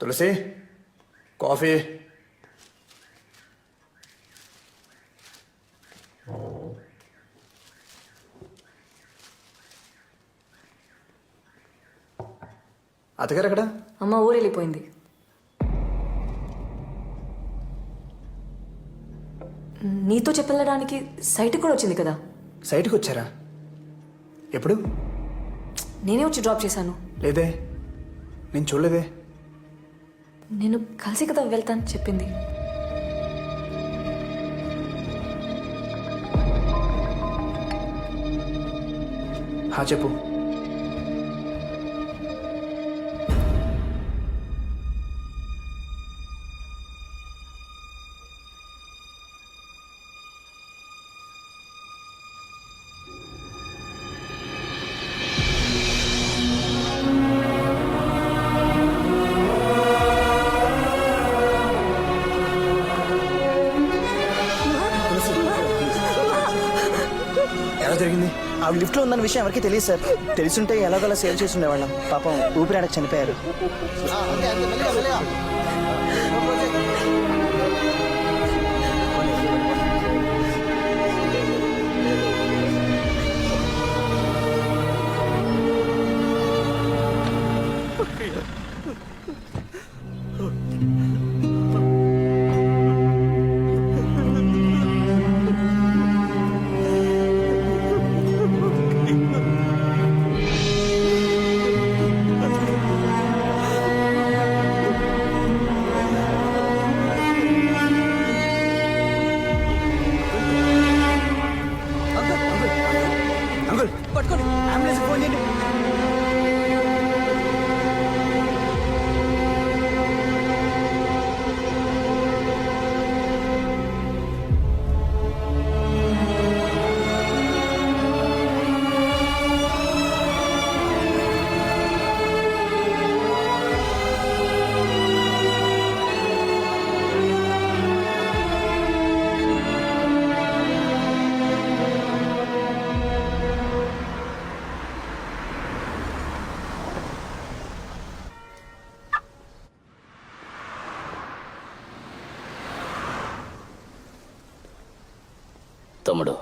తులసి coffee. అత్తగారు ఎక్కడ? అమ్మ ఊరు వెళ్ళిపోయింది. నీతో చెప్పెళ్ళడానికి సైట్కి కూడా వచ్చింది కదా. సైట్కి వచ్చారా? ఎప్పుడు? నేనే వచ్చి డ్రాప్ చేశాను. లేదే, నేను చూడలేదే. నేను కలిసి కదా వెళ్తాను చెప్పింది. చెప్పు. ఎలా జరిగింది? ఆవిడ లిఫ్ట్లో ఉందన్న విషయం ఎవరికి తెలియదు సార్. తెలుసుంటే ఎలాగోలా సేవ్ చేసి ఉండేవాళ్ళం. పాపం ఊపిరాడక చనిపోయారు. పట్టుకోండి, అంబులెన్స్ ఫోన్ చేయండి. తమ్ముడు,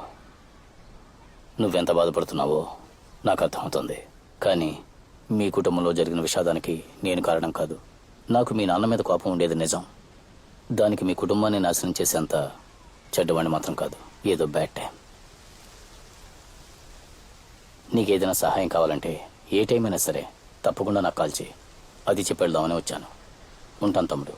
నువ్వెంత బాధపడుతున్నావో నాకు అర్థమవుతుంది. కానీ మీ కుటుంబంలో జరిగిన విషాదానికి నేను కారణం కాదు. నాకు మీ నాన్న మీద కోపం ఉండేది నిజం. దానికి మీ కుటుంబాన్ని నాశనం చేసేంత చెడ్డవాడిని మాత్రం కాదు. ఏదో బ్యాడ్ టైం. నీకేదైనా సహాయం కావాలంటే ఏ టైం అయినా సరే తప్పకుండా నాకు కాల్ చేయి. అది చెప్పి వెళ్దామని వచ్చాను. ఉంటాను తమ్ముడు.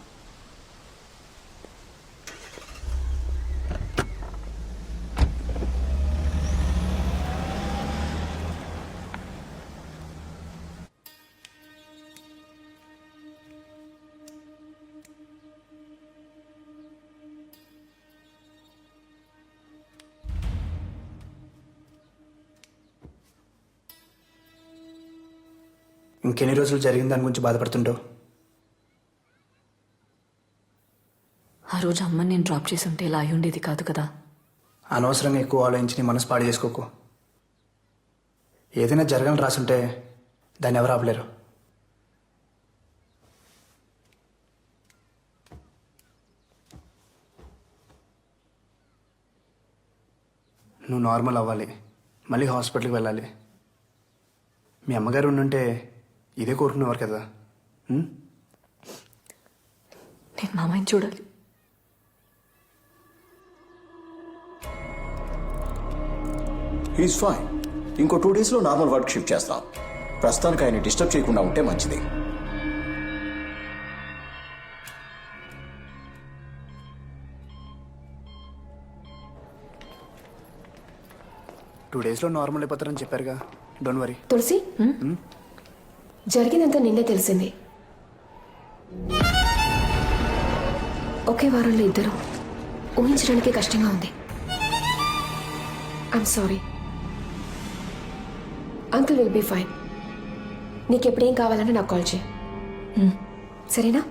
ఇంకెన్ని రోజులు జరిగిన దాని గురించి బాధపడుతుంటావు? ఆ రోజు అమ్మని నేను డ్రాప్ చేసి ఉంటే ఇలా అయి ఉండేది కాదు కదా. అనవసరంగా ఎక్కువ ఆలోచించి నీ మనసు పాడు చేసుకోకు. ఏదైనా జరగాలని రాసుంటే దాన్ని ఎవరు ఆపలేరు. నువ్వు నార్మల్ అవ్వాలి, మళ్ళీ హాస్పిటల్కి వెళ్ళాలి. మీ అమ్మగారు ఉండుంటే ఇదే కోరుకునేవారు కదా. నేను మామయ్యని చూడాలి. He's fine. ఇంకో 2 డేస్లో నార్మల్ వర్క్ షిఫ్ట్ చేస్తాం. ప్రస్తుతానికి ఆయన డిస్టర్బ్ చేయకుండా ఉంటే మంచిది. టూ డేస్లో నార్మల్ అయిపోతారని చెప్పారుగా. Don't worry. తులసి, జరిగిందంతా నిన్నే తెలిసింది. ఒకే వారంలో ఇద్దరు ఊహించడానికి కష్టంగా ఉంది. I'm sorry. Uncle will be fine. నీకెప్పుడేం కావాలన్నా నాకు కాల్ చేయి. సరేనా?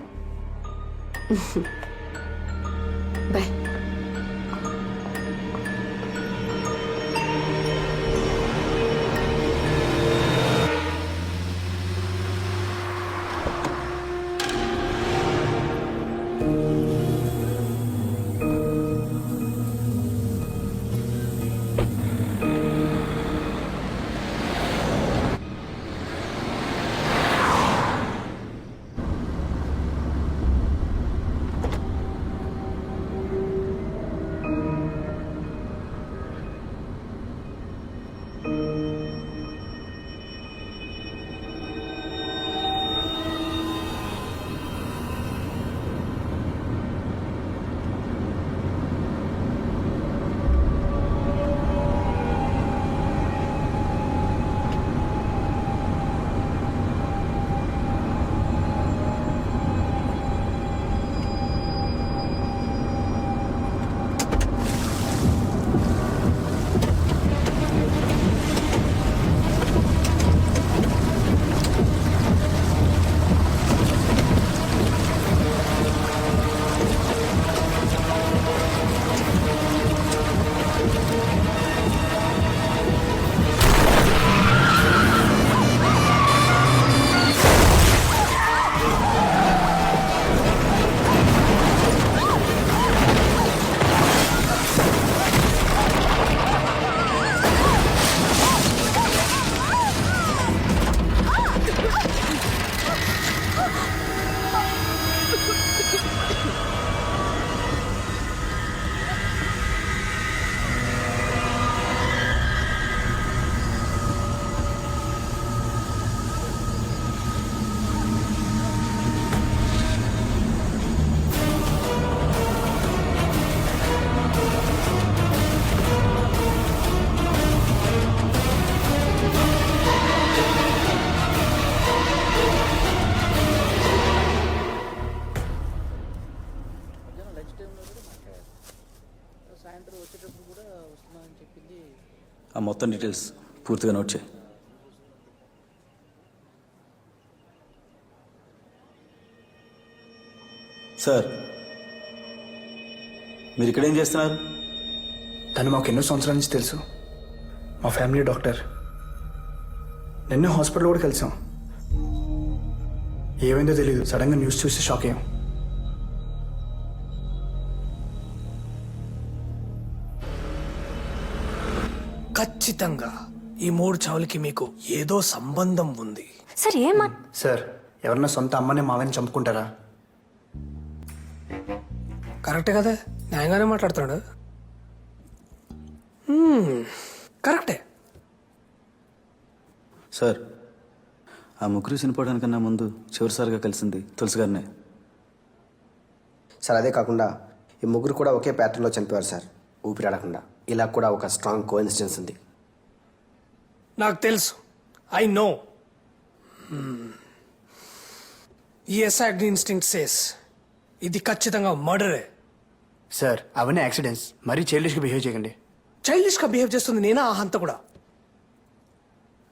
బాయ్. మొత్తం డీటెయిల్స్ పూర్తిగా నోట్ చేయి. సార్, మీరు ఇక్కడ ఏం చేస్తున్నారు? తను మాకు ఎన్నో సంవత్సరాల నుంచి తెలుసు. మా ఫ్యామిలీ డాక్టర్. నిన్నే హాస్పిటల్ కూడా కలిసాం. ఏమైందో తెలియదు, సడన్గా న్యూస్ చూసి షాక్ అయ్యాం. ఖచ్చితంగా ఈ 3 చావులకి మీకు ఏదో సంబంధం ఉంది. సార్ ఏమా సార్, ఎవరన్నా సొంత అమ్మని మావని చంపుకుంటారా? కరెక్టే కదా, న్యాయంగానే మాట్లాడుతున్నాడు. కరెక్టే. సార్, ఆ ముగ్గురు చనిపోవడానికన్నా ముందు చివరిసారిగా కలిసింది తులసి గారినే. సార్, అదే కాకుండా ఈ ముగ్గురు కూడా ఒకే ప్యాటర్న్లో చనిపోయారు సార్, ఊపిరాడకుండా. ఇలా కూడా ఒక స్ట్రాంగ్ కోఇన్సిడెన్స్ ఉంది. నాకు తెలుసు, ఐ నో. ఈ ఎస్ఐడి ఇన్స్టింక్ట్ సేస్ ఇది ఖచ్చితంగా మర్డరే. సార్, అవన్నీ యాక్సిడెంట్స్. మరీ చైల్డిష్గా బిహేవ్ చేయకండి. చైల్డిష్ గా బిహేవ్ చేస్తుంది నేనా ఆ హంత కూడా?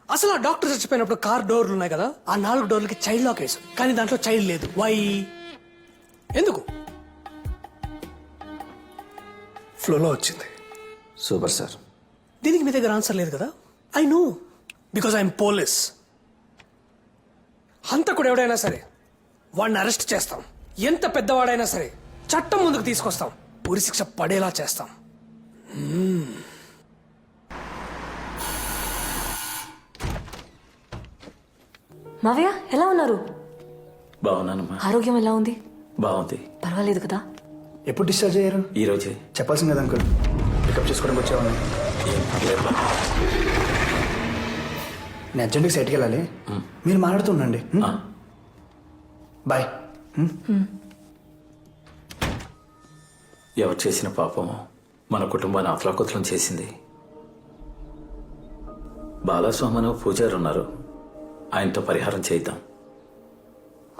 అసలు ఆ డాక్టర్ చచ్చిపోయినప్పుడు కార్ డోర్లు ఉన్నాయి కదా, ఆ 4 డోర్లకి చైల్డ్ లాక్ వేసు, కానీ దాంట్లో చైల్డ్ లేదు. వై? ఎందుకు? ఫ్లోలో వచ్చింది. Super sir. దీనికి మీ దగ్గర ఆన్సర్ లేదు కదా? I know, because I'm police. హంతకుడు ఎవడైనా సరే వాడిని అరెస్ట్ చేస్తాం. ఎంత పెద్దవాడైనా సరే చట్టం ముందుకు తీసుకొస్తాం. ఉరి శిక్ష పడేలా చేస్తాం. మావయ్య ఎలా ఉన్నారు? బాగున్నానమ్మా. ఆరోగ్యం ఎలా ఉంది? బాగుంది. పర్వాలేదు కదా? ఎప్పుడు డిశ్చార్జ్ అయ్యారు? ఈ రోజే. చెప్పాల్సింది కదా అంకుల్, పికప్ చేసుకోవడానికి వచ్చేవాళ్ళని. ఏం పర్లేదు బాబు. నేను అర్జెంట్గా సైట్కి వెళ్ళాలి. మీరు మాట్లాడుతూ ఉండండి. బాయ్. ఎవరు చేసిన పాపమో మన కుటుంబాన్ని అతలాకుతలం చేసింది. బాలస్వామి పూజారి ఉన్నారు, ఆయనతో పరిహారం చేద్దాం.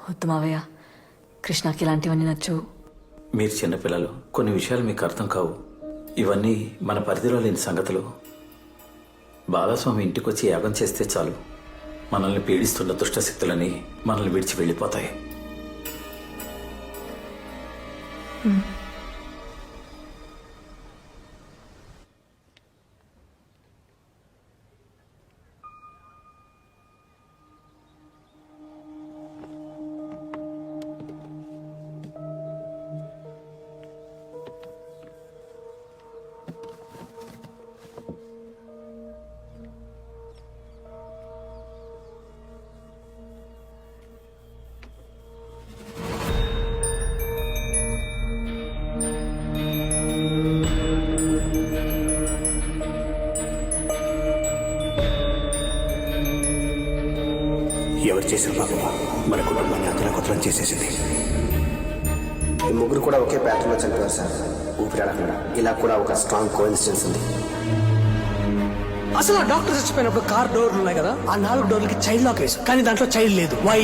వద్దు మావయ్య, కృష్ణకి ఇలాంటివన్నీ నచ్చవు. మీరు చిన్నపిల్లలు, కొన్ని విషయాలు మీకు అర్థం కావు. ఇవన్నీ మన పరిధిలో లేని సంగతులు. బాలస్వామి ఇంటికొచ్చి యాగం చేస్తే చాలు, మనల్ని పీడిస్తున్న దుష్టశక్తులని మనల్ని విడిచి వెళ్ళిపోతాయి. ఎవరు చేసిన పాపం మన కుటుంబాన్ని అతలకుతలం చేసేసింది. ఈ ముగ్గురు కూడా ఒకే ప్యాటర్న్లో చనిపోయారు సార్, ఊపిరాడకుండా. ఇలా కూడా ఒక స్ట్రాంగ్ కోఇన్సిడెన్స్ ఉంది. అసలు ఆ డాక్టర్ చచ్చిపోయినప్పుడు కార్ డోర్లు ఉన్నాయి కదా, ఆ 4 డోర్లకి చైల్డ్ లాక్ వేసు, కానీ దాంట్లో చైల్డ్ లేదు. వై?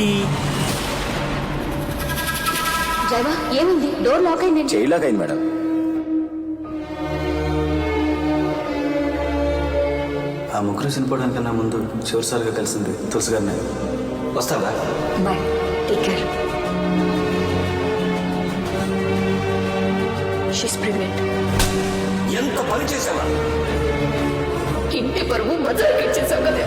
డ్రైవర్ ఏమైంది? డోర్ లాక్ అయింది. జైలాగ్ అయింది మేడం. ఆ ముగ్గురు చనిపోవడానికన్నా ముందు చివరిసారిగా కలిసింది తులసి గారినే. వస్తావా? Bye, take care. She's pregnant. ఎంత పని చేసావా? ఇంటి పరువు మజాకి ఇచ్చేసావు కదా.